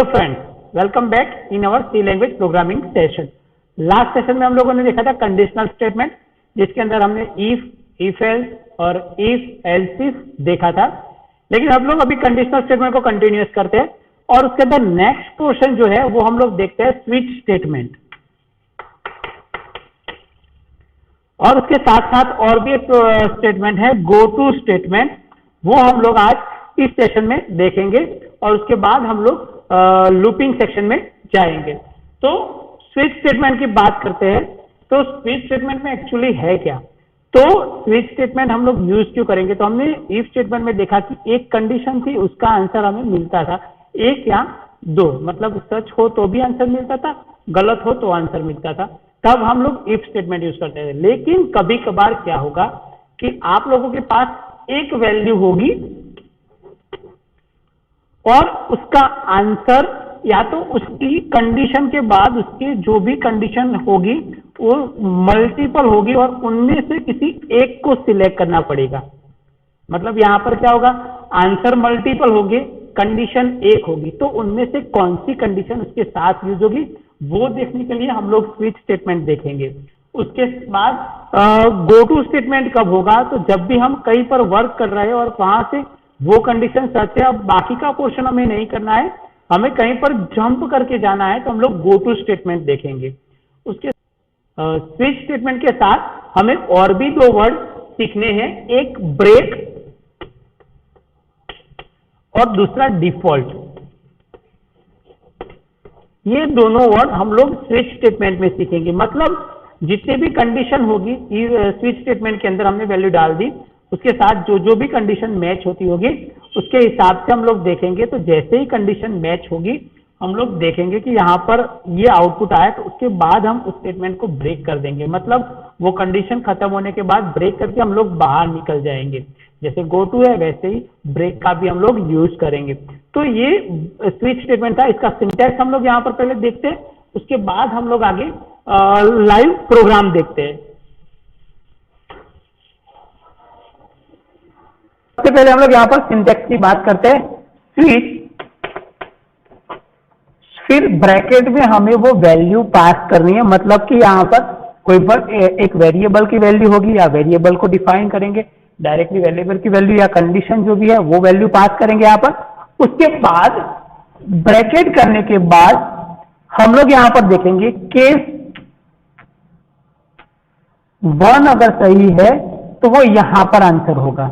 तो friends, welcome back in our C language programming session. Last session में हम लोगों ने देखा था कंडीशनल स्टेटमेंट, जिसके अंदर हमने इफ एल्स और इफ एल्स इफ देखा था। लेकिन हम लोग अभी कंडीशनल स्टेटमेंट को कंटिन्यूअस करते हैं और उसके अंदर नेक्स्ट पोर्शन जो है वो हम लोग देखते हैं स्विच स्टेटमेंट, और उसके साथ साथ और भी एक स्टेटमेंट है गो टू स्टेटमेंट, वो हम लोग आज इस सेशन में देखेंगे और उसके बाद हम लोग लूपिंग सेक्शन में जाएंगे। तो स्विच स्टेटमेंट की बात करते हैं। तो स्विच स्टेटमेंट में एक्चुअली है क्या? तो स्विच स्टेटमेंट हम लोग यूज क्यों करेंगे? तो हमने इफ स्टेटमेंट में देखा कि एक कंडीशन थी, उसका आंसर हमें मिलता था एक या दो, मतलब सच हो तो भी आंसर मिलता था, गलत हो तो आंसर मिलता था, तब हम लोग इफ स्टेटमेंट यूज करते थे। लेकिन कभी कभार क्या होगा कि आप लोगों के पास एक वैल्यू होगी और उसका आंसर या तो उसकी कंडीशन के बाद उसकी जो भी कंडीशन होगी वो मल्टीपल होगी और उनमें से किसी एक को सिलेक्ट करना पड़ेगा। मतलब यहां पर क्या होगा, आंसर मल्टीपल होंगे, कंडीशन एक होगी, तो उनमें से कौन सी कंडीशन उसके साथ यूज होगी वो देखने के लिए हम लोग स्विच स्टेटमेंट देखेंगे। उसके बाद गो टू स्टेटमेंट कब होगा? तो जब भी हम कहीं पर वर्क कर रहे हैं और वहां से वो कंडीशन सच है, अब बाकी का पोर्शन हमें नहीं करना है, हमें कहीं पर जंप करके जाना है, तो हम लोग गो टू स्टेटमेंट देखेंगे। उसके स्विच स्टेटमेंट के साथ हमें और भी दो वर्ड सीखने हैं, एक ब्रेक और दूसरा डिफॉल्ट। ये दोनों वर्ड हम लोग स्विच स्टेटमेंट में सीखेंगे। मतलब जितने भी कंडीशन होगी स्विच स्टेटमेंट के अंदर हमने वैल्यू डाल दी, उसके साथ जो जो भी कंडीशन मैच होती होगी उसके हिसाब से हम लोग देखेंगे। तो जैसे ही कंडीशन मैच होगी हम लोग देखेंगे कि यहाँ पर ये आउटपुट आया, तो उसके बाद हम उस स्टेटमेंट को ब्रेक कर देंगे। मतलब वो कंडीशन खत्म होने के बाद ब्रेक करके हम लोग बाहर निकल जाएंगे। जैसे गो टू है वैसे ही ब्रेक का भी हम लोग यूज करेंगे। तो ये स्विच स्टेटमेंट था, इसका सिंटैक्स हम लोग यहाँ पर पहले देखते हैं, उसके बाद हम लोग आगे लाइव प्रोग्राम देखते हैं। सबसे पहले हम लोग यहाँ पर सिंटैक्स की बात करते हैं, स्विच, फिर ब्रैकेट में हमें वो वैल्यू पास करनी है। मतलब कि यहाँ पर कोई पर एक वेरिएबल की वैल्यू होगी या वेरिएबल को डिफाइन करेंगे, डायरेक्टली वेरिएबल की वैल्यू या कंडीशन जो भी है वो वैल्यू पास करेंगे यहाँ पर। उसके बाद ब्रैकेट करने के बाद हम लोग यहाँ पर देखेंगे केस 1 अगर सही है तो वो यहाँ पर आंसर होगा,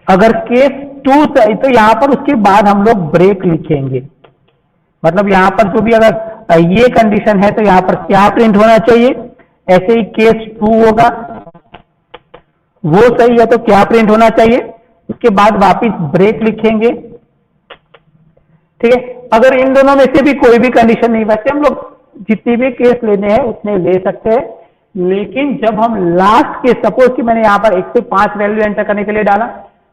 अगर केस 2 सही तो यहाँ पर उसके बाद हम लोग ब्रेक लिखेंगे। मतलब यहाँ पर जो भी अगर ये कंडीशन है तो यहाँ पर क्या प्रिंट होना चाहिए, ऐसे ही केस 2 होगा, वो सही है तो क्या प्रिंट होना चाहिए, उसके बाद वापस ब्रेक लिखेंगे। ठीक है, अगर इन दोनों में से भी कोई भी कंडीशन नहीं, वैसे हम लोग जितने भी केस लेने हैं उतने ले सकते हैं, लेकिन जब हम लास्ट के, सपोज कि मैंने यहाँ पर 1 से 5 वैल्यू एंटर करने के लिए डाला,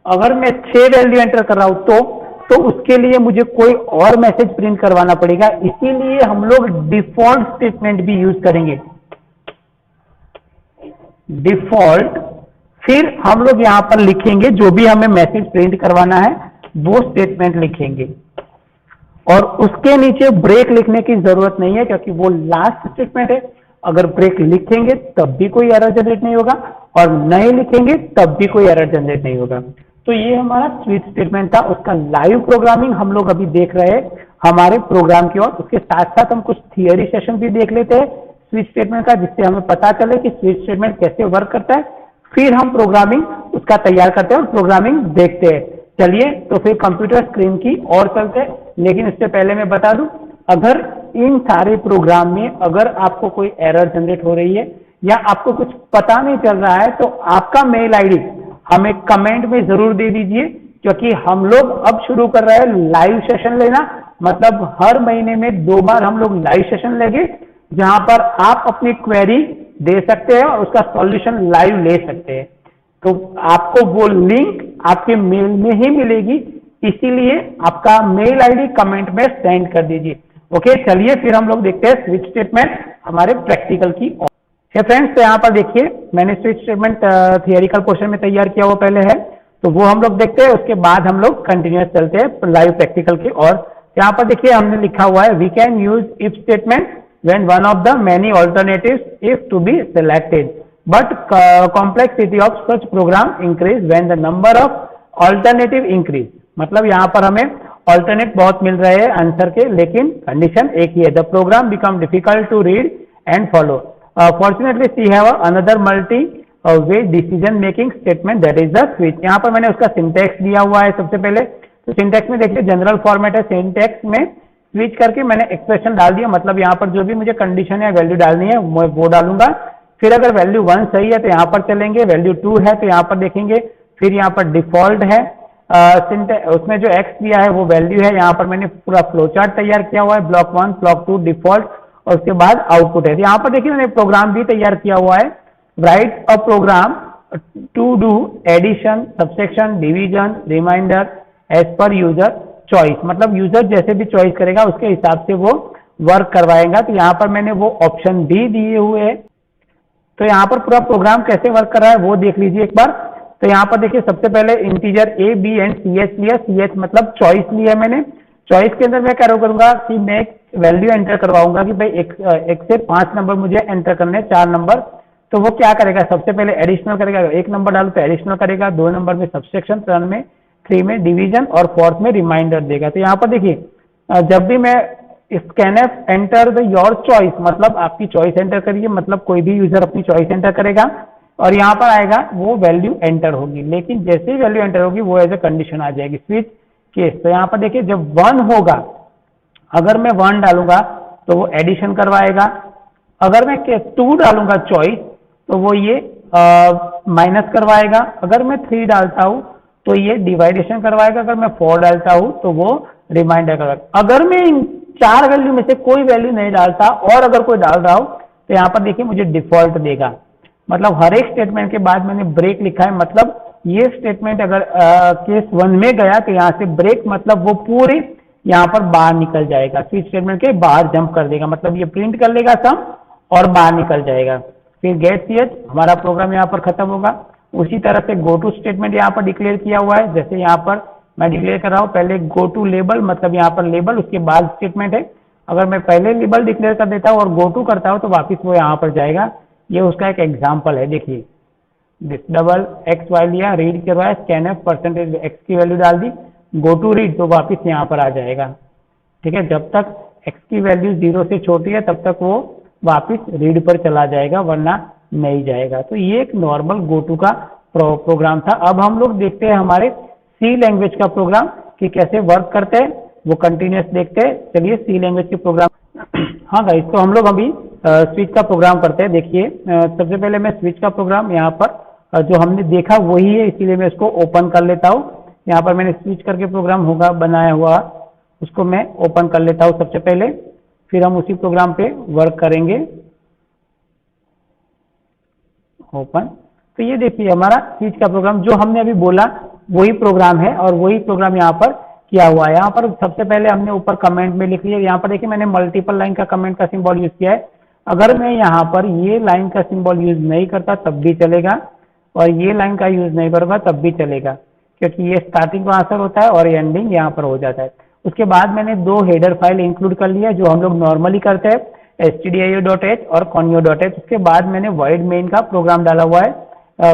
अगर मैं 6 वैल्यू एंटर कर रहा हूं तो उसके लिए मुझे कोई और मैसेज प्रिंट करवाना पड़ेगा। इसीलिए हम लोग डिफॉल्ट स्टेटमेंट भी यूज करेंगे, डिफॉल्ट। फिर हम लोग यहां पर लिखेंगे जो भी हमें मैसेज प्रिंट करवाना है वो स्टेटमेंट लिखेंगे, और उसके नीचे ब्रेक लिखने की जरूरत नहीं है क्योंकि वो लास्ट स्टेटमेंट है। अगर ब्रेक लिखेंगे तब भी कोई एरर जनरेट नहीं होगा और नहीं लिखेंगे तब भी कोई एरर जनरेट नहीं होगा। तो ये हमारा स्विच स्टेटमेंट था, उसका लाइव प्रोग्रामिंग हम लोग अभी देख रहे हैं हमारे प्रोग्राम की ओर। उसके साथ साथ हम कुछ थियरी सेशन भी देख लेते हैं स्विच स्टेटमेंट का, जिससे हमें पता चले कि स्विच स्टेटमेंट कैसे वर्क करता है। फिर हम प्रोग्रामिंग उसका तैयार करते हैं और प्रोग्रामिंग देखते हैं। चलिए तो फिर कंप्यूटर स्क्रीन की ओर चलते हैं, लेकिन इससे पहले मैं बता दूं, अगर इन सारे प्रोग्राम में अगर आपको कोई एरर जनरेट हो रही है या आपको कुछ पता नहीं चल रहा है तो आपका मेल आईडी हमें कमेंट में जरूर दे दीजिए, क्योंकि हम लोग अब शुरू कर रहे हैं लाइव सेशन लेना। मतलब हर महीने में 2 बार हम लोग लाइव सेशन लेंगे, जहां पर आप अपनी क्वेरी दे सकते हैं और उसका सॉल्यूशन लाइव ले सकते हैं। तो आपको वो लिंक आपके मेल में ही मिलेगी, इसीलिए आपका मेल आईडी कमेंट में सेंड कर दीजिए। ओके, चलिए फिर हम लोग देखते हैं स्विच स्टेटमेंट हमारे प्रैक्टिकल की ओर। फ्रेंड्स, तो यहाँ पर देखिए मैंने स्विच स्टेटमेंट थियरिकल पोर्शन में तैयार किया हुआ पहले है, तो वो हम लोग देखते हैं, उसके बाद हम लोग कंटिन्यूअस चलते हैं लाइव प्रैक्टिकल की ओर। यहाँ पर देखिए हमने लिखा हुआ है we can use if statement when one of the many alternatives if to be selected but complexity of such program increase when the number of alternative increase. मतलब यहाँ पर हमें ऑल्टरनेट बहुत मिल रहे हैं आंसर के, लेकिन कंडीशन एक ही है, the program become difficult to read and follow. Fortunately C have another multi way decision making statement that is the switch. यहाँ पर मैंने उसका सिंटैक्स दिया हुआ है सबसे पहले, तो सिंटैक्स में देखिए जनरल फॉर्मेट है, सिंटैक्स में स्विच करके मैंने एक्सप्रेशन डाल दिया। मतलब यहाँ पर जो भी मुझे कंडीशन या वैल्यू डालनी है मैं वो डालूंगा। फिर अगर वैल्यू 1 सही है तो यहाँ पर चलेंगे, वैल्यू 2 है तो यहाँ पर देखेंगे, फिर यहाँ पर डिफॉल्ट है, उसमें जो एक्स दिया है वो वैल्यू है। यहाँ पर मैंने पूरा फ्लो चार्ट तैयार किया हुआ है, ब्लॉक 1 ब्लॉक 2 डिफॉल्ट और उसके बाद आउटपुट है। यहाँ पर देखिए मैंने प्रोग्राम भी तैयार किया हुआ है, write a program to do addition subsection division reminder as per user choice. मतलब यूजर जैसे भी चॉइस करेगा उसके हिसाब से वो वर्क करवाएगा। तो यहाँ पर मैंने वो ऑप्शन भी दिए हुए हैं। तो यहाँ पर पूरा प्रोग्राम कैसे वर्क कर रहा है वो देख लीजिए एक बार। तो यहाँ पर देखिए सबसे पहले integer A B and C H लिया, सी एच मतलब चॉइस लिया मैंने। चॉइस के अंदर मैं क्या करूंगा कि मैं वैल्यू एंटर करवाऊंगा कि भाई एक से 5 नंबर मुझे एंटर करने, 4 नंबर। तो वो क्या करेगा, सबसे पहले एडिशनल करेगा, 1 नंबर डालू तो एडिशनल करेगा, 2 नंबर में सबसेक्शन, 3 में 3 में डिवीजन और 4th में रिमाइंडर देगा। तो यहाँ पर देखिए जब भी मैं scanf enter the your choice, मतलब आपकी चॉइस एंटर करिए, मतलब कोई भी यूजर अपनी चॉइस एंटर करेगा और यहाँ पर आएगा वो वैल्यू एंटर होगी। लेकिन जैसे ही वैल्यू एंटर होगी वो एज ए कंडीशन आ जाएगी स्विच केस। तो यहाँ पर देखिए जब 1 होगा, अगर मैं 1 डालूंगा तो वो एडिशन करवाएगा, अगर मैं 2 डालूंगा चॉइस तो वो ये माइनस करवाएगा, अगर मैं 3 डालता हूं तो ये डिवाइडेशन करवाएगा, अगर मैं 4 डालता हूं तो वो रिमाइंडर करवाएगा। अगर मैं इन 4 वैल्यू में से कोई वैल्यू नहीं डालता और अगर कोई डाल रहा हूं तो यहाँ पर देखिए मुझे डिफॉल्ट देगा। मतलब हर एक स्टेटमेंट के बाद मैंने ब्रेक लिखा है, मतलब ये स्टेटमेंट अगर केस 1 में गया तो यहाँ से ब्रेक मतलब वो पूरे यहाँ पर बाहर निकल जाएगा, स्विच स्टेटमेंट के बाहर जंप कर देगा, मतलब ये प्रिंट कर लेगा सम और बाहर निकल जाएगा। फिर गेट सीएच हमारा प्रोग्राम यहाँ पर खत्म होगा। उसी तरह से गो टू स्टेटमेंट यहाँ पर डिक्लेयर किया हुआ है, जैसे यहाँ पर मैं डिक्लेयर कर रहा हूँ पहले गो टू लेबल, मतलब यहाँ पर लेबल उसके बाद स्टेटमेंट है। अगर मैं पहले लेबल डिक्लेयर कर देता हूँ और गो टू करता हूँ तो वापिस वो यहाँ पर जाएगा। ये उसका एक एग्जाम्पल है, देखिए डबल एक्स वाई लिया, रीड करवाया, स्कैनफ परसेंटेज एक्स की वैल्यू डाल दी, गो टू रीड तो वापिस यहाँ पर आ जाएगा। ठीक है, जब तक एक्स की वैल्यू 0 से छोटी है तब तक वो वापिस रीड पर चला जाएगा, वरना नहीं जाएगा। तो ये एक नॉर्मल गो टू का प्रोग्राम था। अब हम लोग देखते हैं हमारे सी लैंग्वेज का प्रोग्राम कि कैसे वर्क करते हैं, वो कंटिन्यूस देखते हैं। चलिए सी लैंग्वेज के प्रोग्राम हाँ गाइस, तो हम लोग अभी स्विच का प्रोग्राम करते हैं। देखिए सबसे पहले मैं स्विच का प्रोग्राम यहाँ पर जो हमने देखा वही है, इसीलिए मैं इसको ओपन कर लेता हूँ। यहाँ पर मैंने स्विच करके प्रोग्राम होगा बनाया हुआ, उसको मैं ओपन कर लेता हूँ सबसे पहले, फिर हम उसी प्रोग्राम पे वर्क करेंगे। ओपन, तो ये देखिए हमारा स्विच का प्रोग्राम जो हमने अभी बोला वही प्रोग्राम है और वही प्रोग्राम यहाँ पर किया हुआ है। यहाँ पर सबसे पहले हमने ऊपर कमेंट में लिख लिया, यहाँ पर देखिए मैंने मल्टीपल लाइन का कमेंट का सिंबल यूज किया है। अगर मैं यहाँ पर ये लाइन का सिंबल यूज नहीं करता तब भी चलेगा और ये लाइन का यूज नहीं करूंगा तब भी चलेगा, क्योंकि ये स्टार्टिंग का आंसर होता है और एंडिंग यहाँ पर हो जाता है। उसके बाद मैंने 2 हेडर फाइल इंक्लूड कर लिया जो हम लोग नॉर्मली करते हैं, stdio.h और conio.h। उसके बाद मैंने void main का प्रोग्राम डाला हुआ है,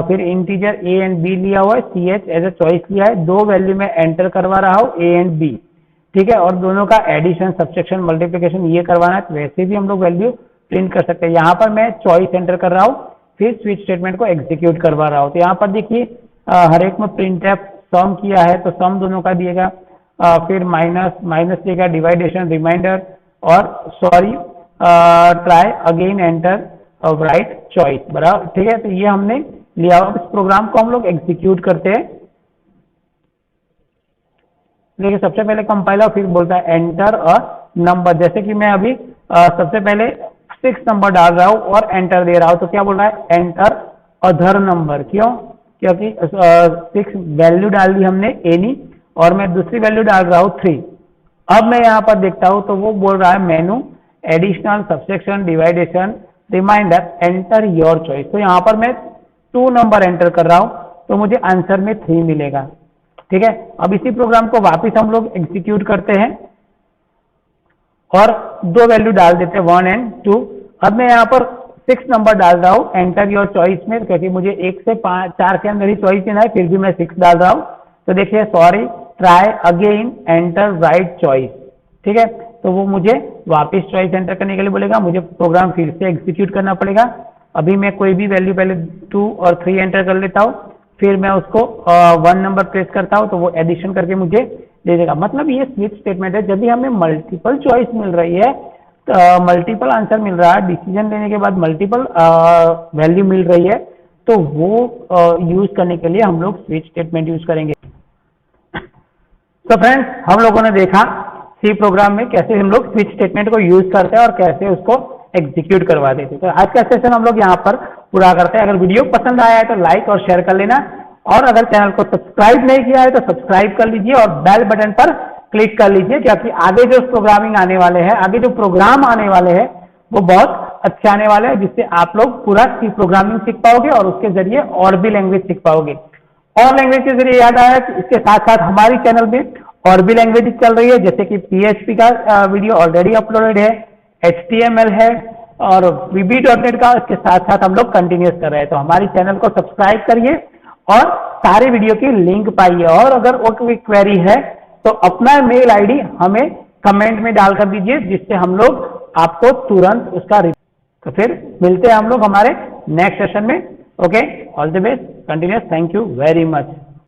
फिर इंटीजर a एंड b लिया हुआ है, ch एज ए चॉइस लिया है, 2 वैल्यू में एंटर करवा रहा हूँ a एंड b। ठीक है, और दोनों का एडिशन सब्सट्रैक्शन मल्टीप्लिकेशन ये करवाना है, तो वैसे भी हम लोग वैल्यू प्रिंट कर सकते हैं। यहाँ पर मैं चॉइस एंटर कर रहा हूँ, फिर स्विच स्टेटमेंट को एग्जीक्यूट करवा रहा हूँ। तो यहाँ पर देखिए हर एक में प्रिंट सम किया है तो सम दोनों का दिएगा, फिर माइनस देगा, डिवाइडेशन, रिमाइंडर और sorry try again enter right choice, बराबर। ठीक है, तो ये हमने लिया हुआ। इस प्रोग्राम को हम लोग एग्जीक्यूट करते हैं। देखिए सबसे पहले कंपाइलर फिर बोलता है एंटर अ नंबर, जैसे कि मैं अभी सबसे पहले 6 नंबर डाल रहा हूँ और एंटर दे रहा हूँ, तो क्या बोल रहा है एंटर अदर नंबर। क्यों? क्योंकि 6 वैल्यू डाल दी हमने एनी और मैं दूसरी वैल्यू डाल रहा हूँ 3। अब मैं यहाँ पर देखता हूँ तो वो बोल रहा है menu additional subsection dividation reminder enter your choice. तो यहाँ पर मैं 2 नंबर एंटर कर रहा हूँ तो मुझे आंसर में 3 मिलेगा। ठीक है, अब इसी प्रोग्राम को वापस हम लोग एग्जीक्यूट करते हैं। और 2 वैल्यू डाल देते हैं 1 एंड 2। अब मैं यहाँ पर 6 नंबर डाल रहा हूँ एंटर योर चॉइस में, क्योंकि मुझे 1 से 4 के अंदर ही चॉइस देना है, फिर भी मैं 6 डाल रहा हूँ। तो देखिए sorry try again enter right choice, ठीक है। तो वो मुझे वापस चॉइस एंटर करने के लिए बोलेगा, मुझे प्रोग्राम फिर से एग्जीक्यूट करना पड़ेगा। अभी मैं कोई भी वैल्यू पहले 2 और 3 एंटर कर लेता हूँ, फिर मैं उसको 1 नंबर प्रेस करता हूँ तो वो एडिशन करके मुझे दे देगा। मतलब ये स्विच स्टेटमेंट है। जब भी हमें मल्टीपल चॉइस मिल रही है, मल्टीपल आंसर मिल रहा है, डिसीजन लेने के बाद मल्टीपल वैल्यू मिल रही है, तो वो यूज करने के लिए हम लोग स्विच स्टेटमेंट यूज करेंगे। तो फ्रेंड्स, हम लोगों ने देखा सी प्रोग्राम में कैसे हम लोग स्विच स्टेटमेंट को यूज करते हैं और कैसे उसको एग्जीक्यूट करवा देते हैं। तो आज का सेशन हम लोग यहाँ पर पूरा करते हैं। अगर वीडियो पसंद आया है तो लाइक और शेयर कर लेना, और अगर चैनल को सब्सक्राइब नहीं किया है तो सब्सक्राइब कर लीजिए और बेल बटन पर क्लिक कर लीजिए, क्योंकि आगे जो प्रोग्रामिंग आने वाले हैं, आगे जो प्रोग्राम आने वाले हैं वो बहुत अच्छे आने वाले हैं, जिससे आप लोग पूरा सी प्रोग्रामिंग सीख पाओगे और उसके जरिए और भी लैंग्वेज सीख पाओगे। और लैंग्वेज के जरिए याद आया कि इसके साथ साथ हमारी चैनल में और भी लैंग्वेज चल रही है, जैसे कि PHP का वीडियो ऑलरेडी अपलोडेड है, HTML है और VB.NET का इसके साथ साथ हम लोग कंटिन्यूस कर रहे हैं। तो हमारी चैनल को सब्सक्राइब करिए और सारे वीडियो की लिंक पाइए। और अगर कोई क्वेरी है तो अपना मेल ID हमें कमेंट में डाल कर दीजिए, जिससे हम लोग आपको तुरंत उसका तो फिर मिलते हैं हम लोग हमारे नेक्स्ट सेशन में। Okay, all the best, continuous, thank you very much.